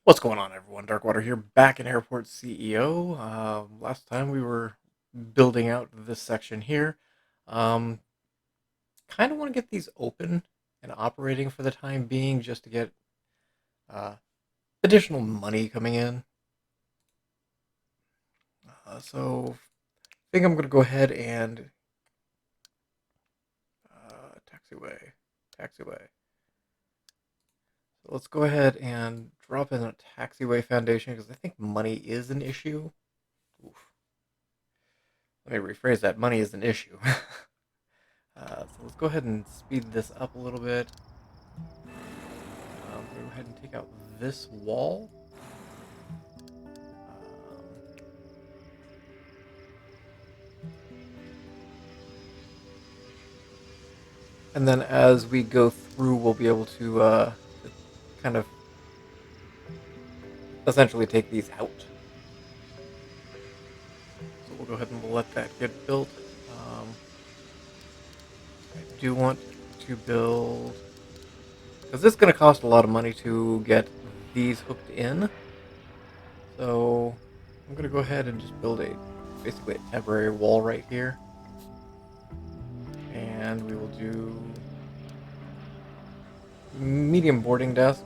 What's going on, everyone? Darkwater here, back in Airport CEO. Last time we were building out this section here. Um, kind of want to get these open and operating for the time being, just to get uh, additional money coming in. So I think I'm going to go ahead and taxiway. So let's go ahead and drop in a taxiway foundation because I think money is an issue. Oof. Let me rephrase that. Money is an issue. So let's go ahead and speed this up a little bit. Go ahead and take out this wall. And then as we go through, we'll be able to kind of essentially take these out. So we'll go ahead and we'll let that get built. I do want to build, because this is going to cost a lot of money to get these hooked in. So I'm going to go ahead and just build basically a temporary wall right here. And we will do medium boarding desks.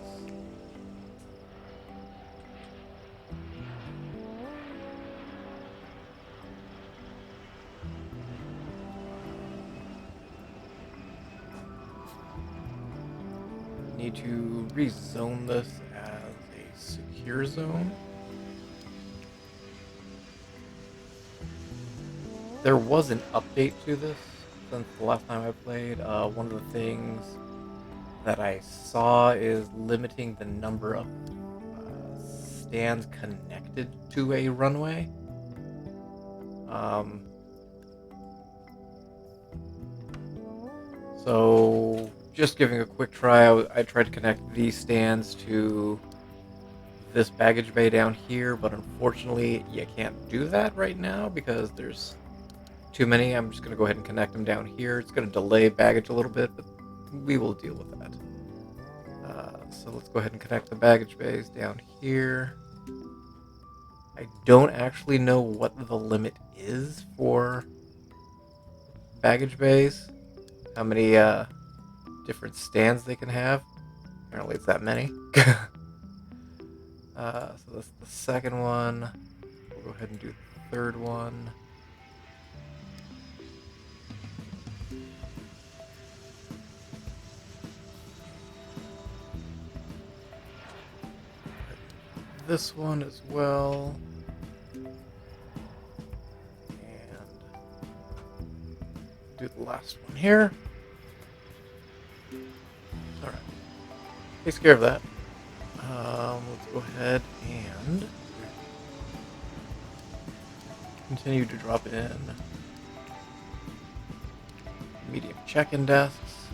Need to rezone this as a secure zone. There was an update to this since the last time I played. One of the things that I saw is limiting the number of stands connected to a runway. So just giving a quick try, I tried to connect these stands to this baggage bay down here, but unfortunately you can't do that right now because there's too many. I'm just going to go ahead and connect them down here. It's going to delay baggage a little bit, but we will deal with that. So let's go ahead and connect the baggage bays down here. I don't actually know what the limit is for baggage bays, how many different stands they can have. Apparently it's that many. So that's the second one. We'll go ahead and do the third one. This one as well. And do the last one here. Alright. Takes care of that. Let's go ahead and continue to drop in medium check-in desks.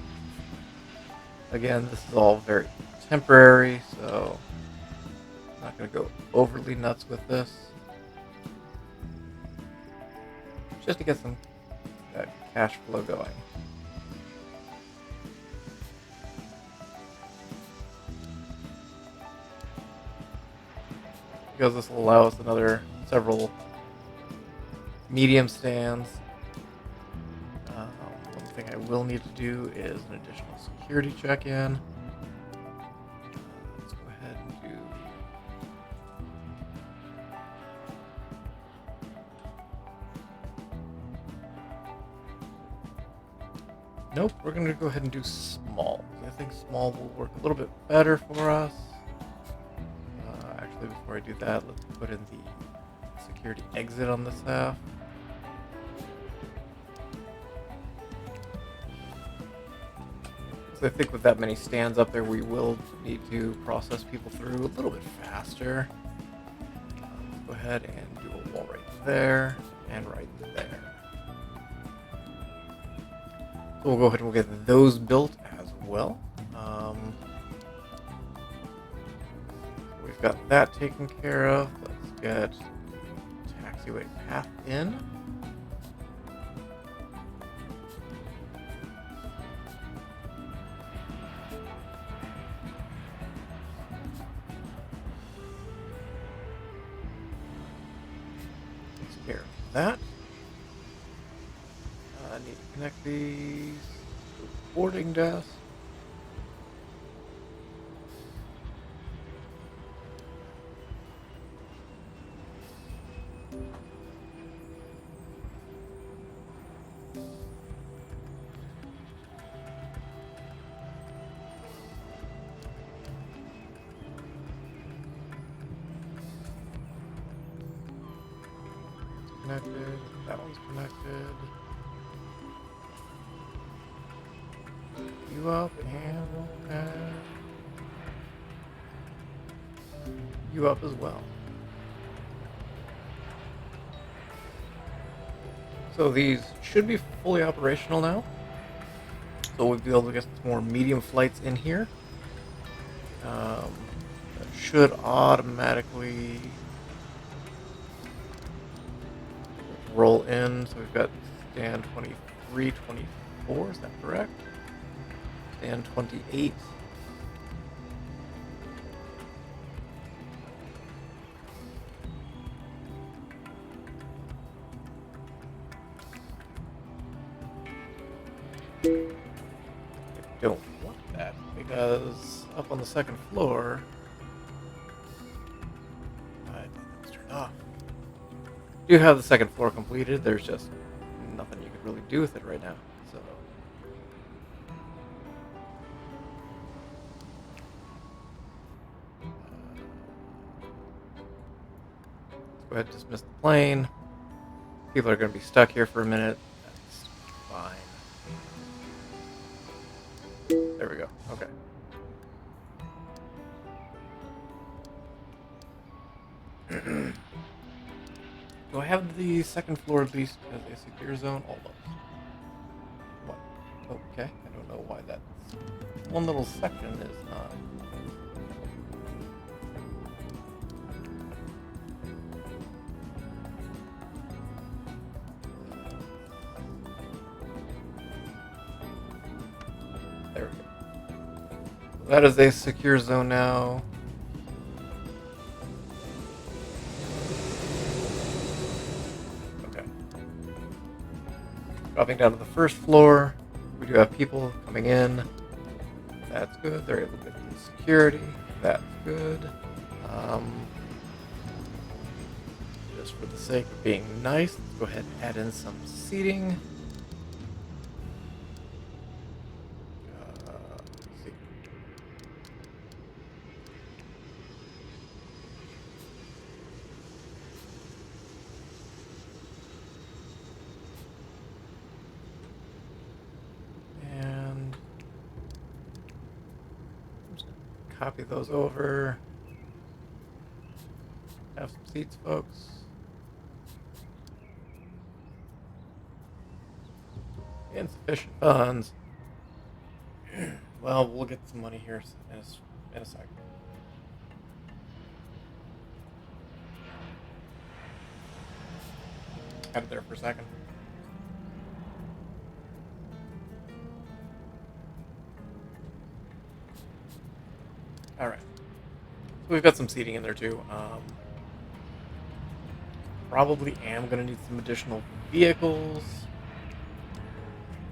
Again, this is all very temporary, so I'm not going to go overly nuts with this. Just to get some cash flow going. Because this will allow us several medium stands. One thing I will need to do is an additional security check-in. Let's go ahead and do... Nope, we're going to go ahead and do small. I think small will work a little bit better for us. Actually, before I do that, let's put in the security exit on this half. So I think with that many stands up there, we will need to process people through a little bit faster. Let's go ahead and do a wall right there and right there. So we'll go ahead and we'll get those built as well. We've got that taken care of. Let's get taxiway path in. that. I need to connect these to the boarding desk. Connected. That one's connected. You up and you up as well. So these should be fully operational now. So we'll be able to get some more medium flights in here. That should automatically roll in. So we've got stand 23, 24, is that correct? Stand 28. I don't want that because up on the second floor, it's turned off. You have the second floor completed. There's just nothing you can really do with it right now. So let's go ahead and dismiss the plane. People are going to be stuck here for a minute. That's fine. There we go. Okay. Do I have the second floor at least as a secure zone? Almost. What? Okay. I don't know why that one little section is not. There we go. That is a secure zone now. Dropping down to the first floor, we do have people coming in. That's good. They're able to get through security. That's good. Just for the sake of being nice, let's go ahead and add in some seating. Let's see. Copy those over. Have some seats, folks. Insufficient funds. Well, we'll get some money here in a second. Had it there for a second. All right. So we've got some seating in there too. Probably am going to need some additional vehicles.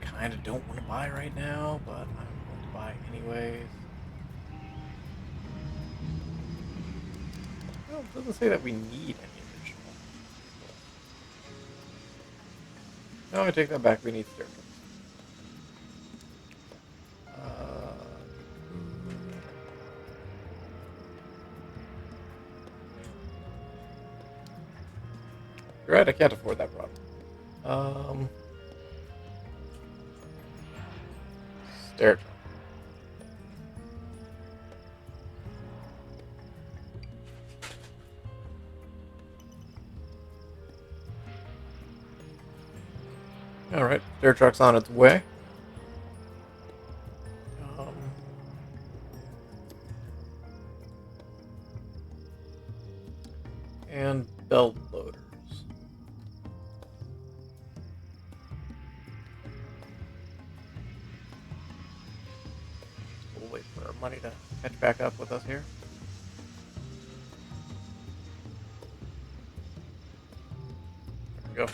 Kind of don't want to buy right now, but I'm going to buy anyways. Well, it doesn't say that we need any additional. No, I take that back. We need staircase. You're right, I can't afford that product. Stair truck. Alright, stair truck's on its way. And belt loaders. We'll wait for our money to catch back up with us here. There we go.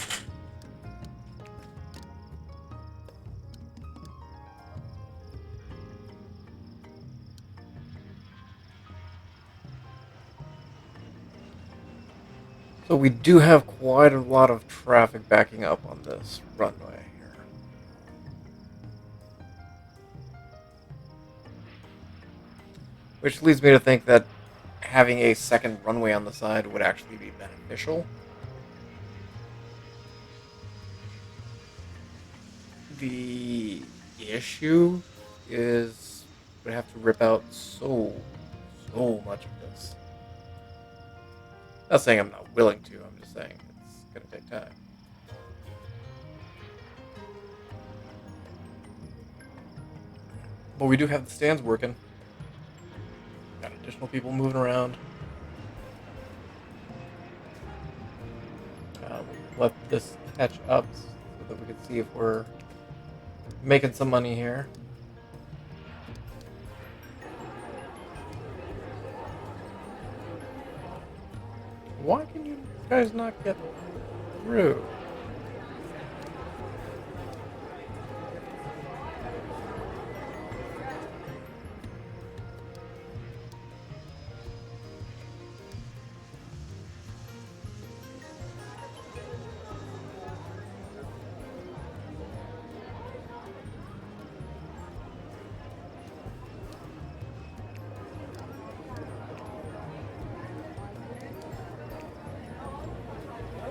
So we do have quite a lot of traffic backing up on this runway here. Which leads me to think that having a second runway on the side would actually be beneficial. The issue is we have to rip out so much of this. Not saying I'm not willing to, I'm just saying it's going to take time. But we do have the stands working. Got additional people moving around. Let this catch up so that we can see if we're making some money here. Why can you guys not get through?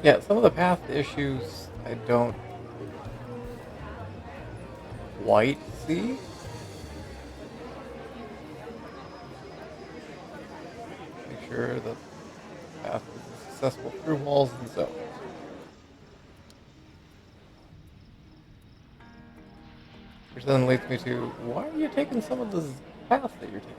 Yeah, some of the path issues I don't quite see. Make sure that the path is accessible through walls and zones. Which then leads me to, why are you taking some of this path that you're taking?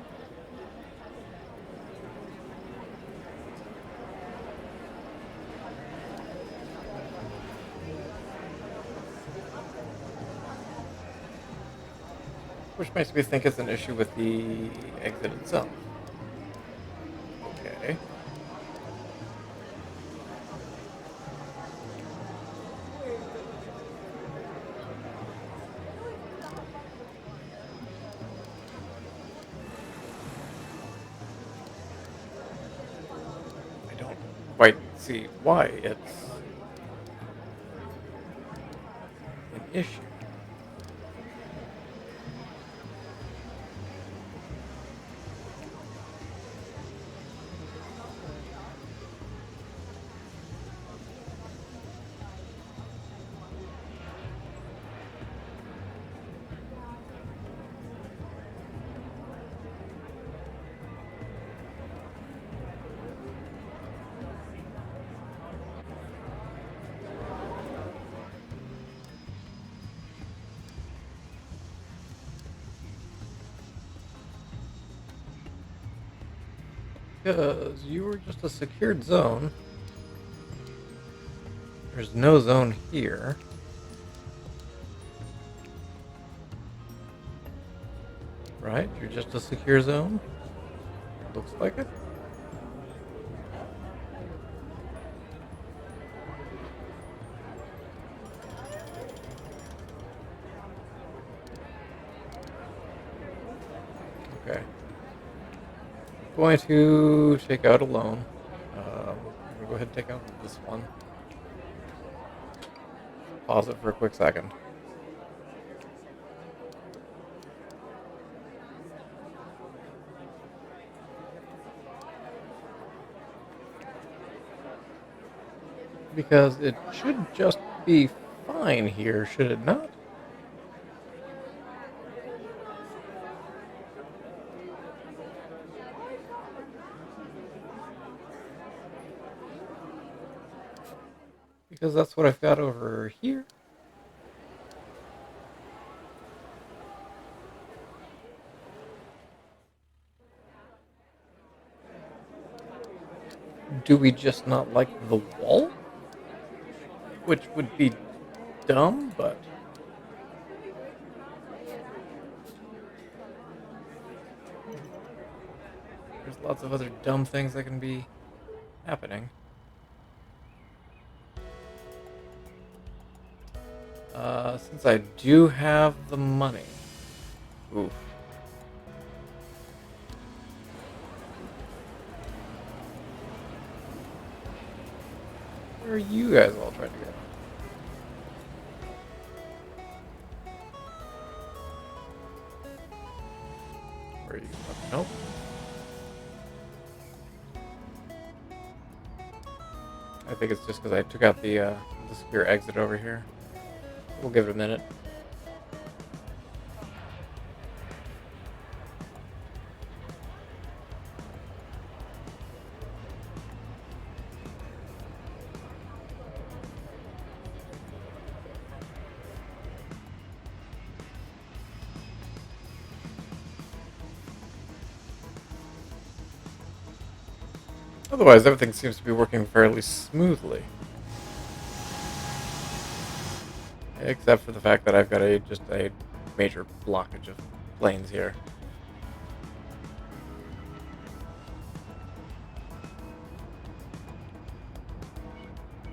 Which makes me think it's an issue with the exit itself. Okay. I don't quite see why it's an issue. Because you were just a secured zone. There's no zone here. Right? You're just a secure zone. Looks like it. Okay. Going to take out a loan. I'm going to go ahead and take out this one. Pause it for a quick second. Because it should just be fine here, should it not? Because that's what I've got over here. Do we just not like the wall? Which would be dumb, but... there's lots of other dumb things that can be happening. Since I do have the money. Oof. Where are you guys all trying to go? Where are you? Nope. I think it's just because I took out the secure exit over here. We'll give it a minute. Otherwise, everything seems to be working fairly smoothly. Except for the fact that I've got just a major blockage of planes here.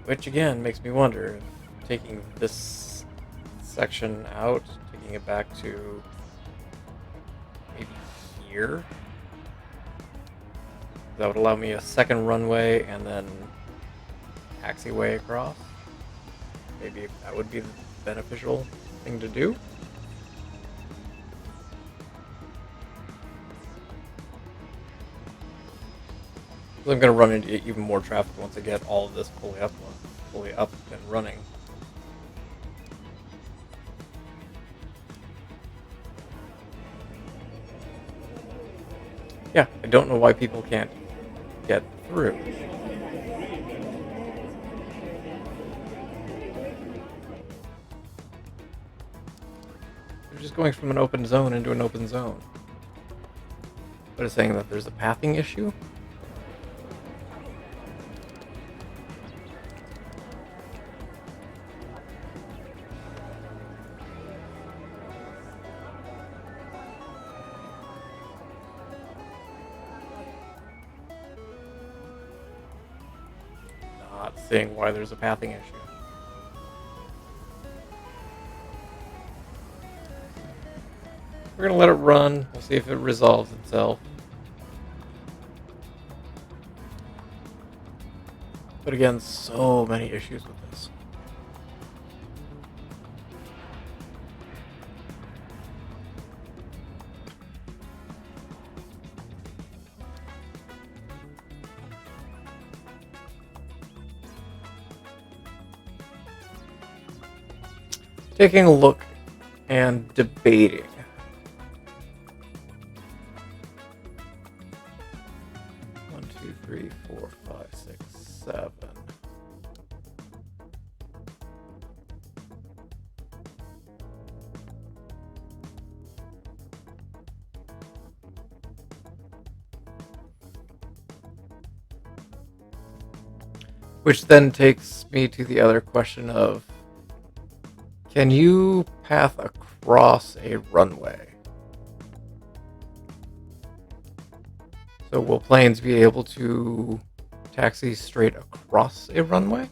Which again makes me wonder if taking this section out, taking it back to maybe here, that would allow me a second runway and then taxiway across. Maybe that would be the beneficial thing to do. I'm going to run into even more traffic once I get all of this fully up and running. Yeah, I don't know why people can't get through. They're just going from an open zone into an open zone. But it's saying that there's a pathing issue? Not seeing why there's a pathing issue. We're going to let it run. We'll see if it resolves itself. But again, so many issues with this. Taking a look and debating. One, two, three, 4, 5, 6, 7. Which then takes me to the other question of, can you path across a runway? So will planes be able to taxi straight across a runway?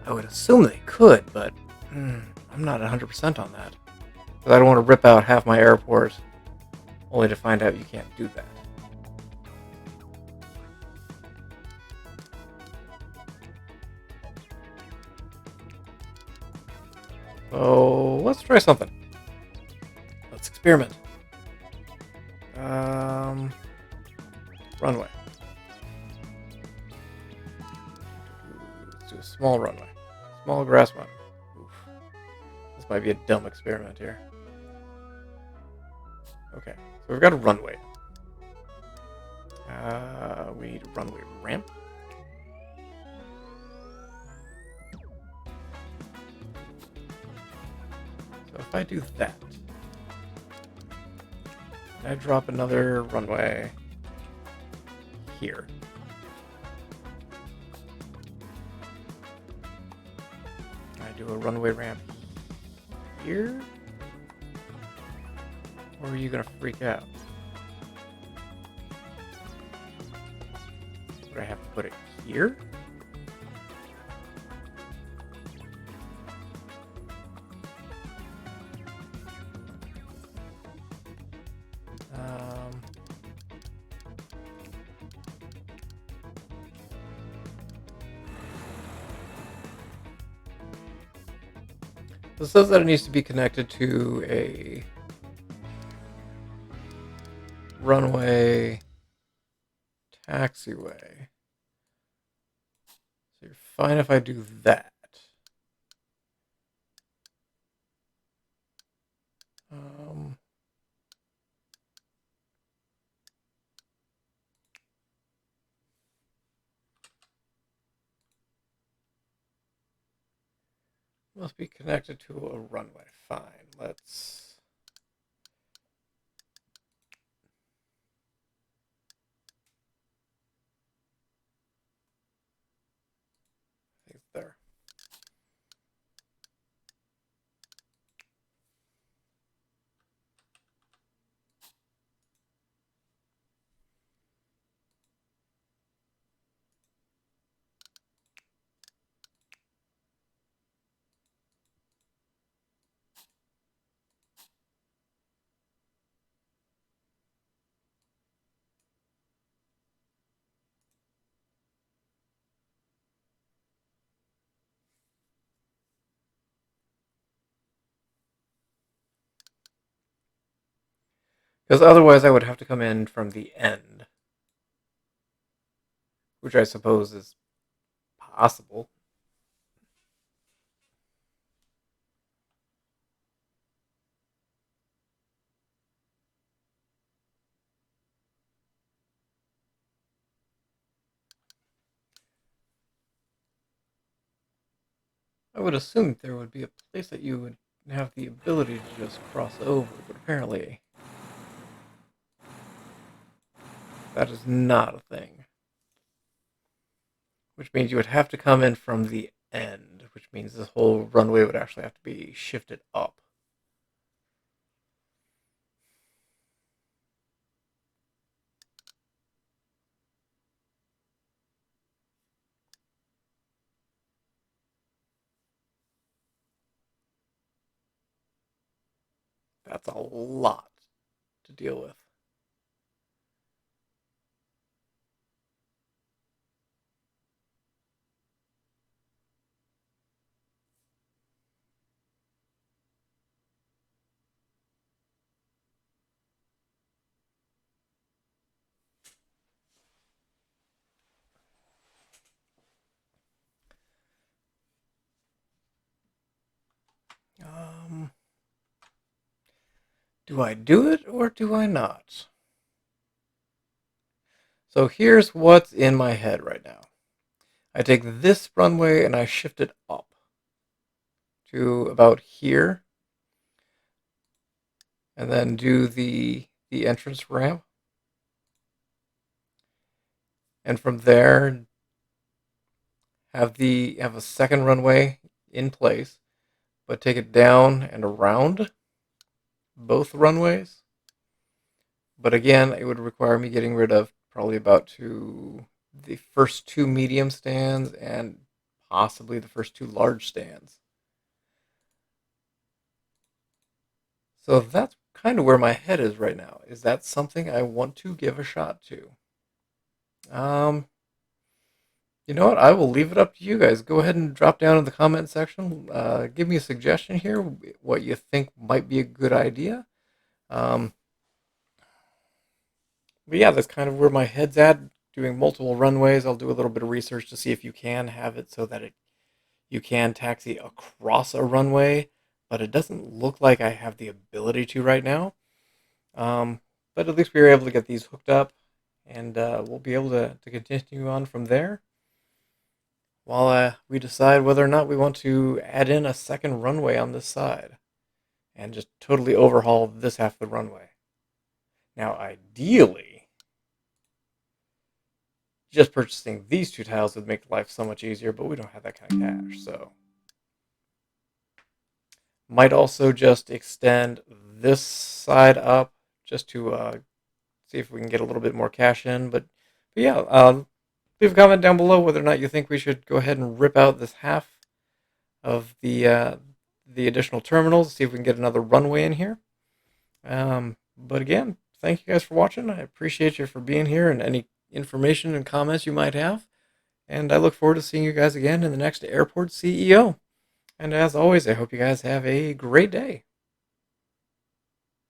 I would assume they could, but I'm not 100% on that. Because I don't want to rip out half my airport only to find out you can't do that. So let's try something. Let's experiment. Runway. Let's do a small runway. Small grass runway. Oof. This might be a dumb experiment here. Okay, so we've got a runway. We need a runway ramp. So if I do that, I drop another runway here. I do a runway ramp here? Or are you gonna freak out? put it here. It says that it needs to be connected to a runway taxiway. So you're fine if I do that. Must be connected to a runway. Fine. Let's. I think it's there. Because otherwise I would have to come in from the end, which I suppose is possible. I would assume there would be a place that you would have the ability to just cross over, but apparently that is not a thing. Which means you would have to come in from the end, which means this whole runway would actually have to be shifted up. That's a lot to deal with. Do I do it or do I not? So here's what's in my head right now. I take this runway and I shift it up to about here, and then do the entrance ramp, and from there have a second runway in place, but take it down and around both runways. But again, it would require me getting rid of probably the first two medium stands and possibly the first two large stands. So that's kind of where my head is right now. Is that something I want to give a shot to? You know what? I will leave it up to you guys. Go ahead and drop down in the comment section. Give me a suggestion here, what you think might be a good idea. But yeah, that's kind of where my head's at. Doing multiple runways. I'll do a little bit of research to see if you can have it so that you can taxi across a runway, but it doesn't look like I have the ability to right now. But at least we were able to get these hooked up, and we'll be able to continue on from there while we decide whether or not we want to add in a second runway on this side and just totally overhaul this half of the runway. Now, ideally, just purchasing these two tiles would make life so much easier, but we don't have that kind of cash, so. Might also just extend this side up just to see if we can get a little bit more cash in. But yeah, Leave a comment down below whether or not you think we should go ahead and rip out this half of the additional terminals, see if we can get another runway in here. But again, thank you guys for watching. I appreciate you for being here and any information and comments you might have. And I look forward to seeing you guys again in the next Airport CEO. And as always, I hope you guys have a great day.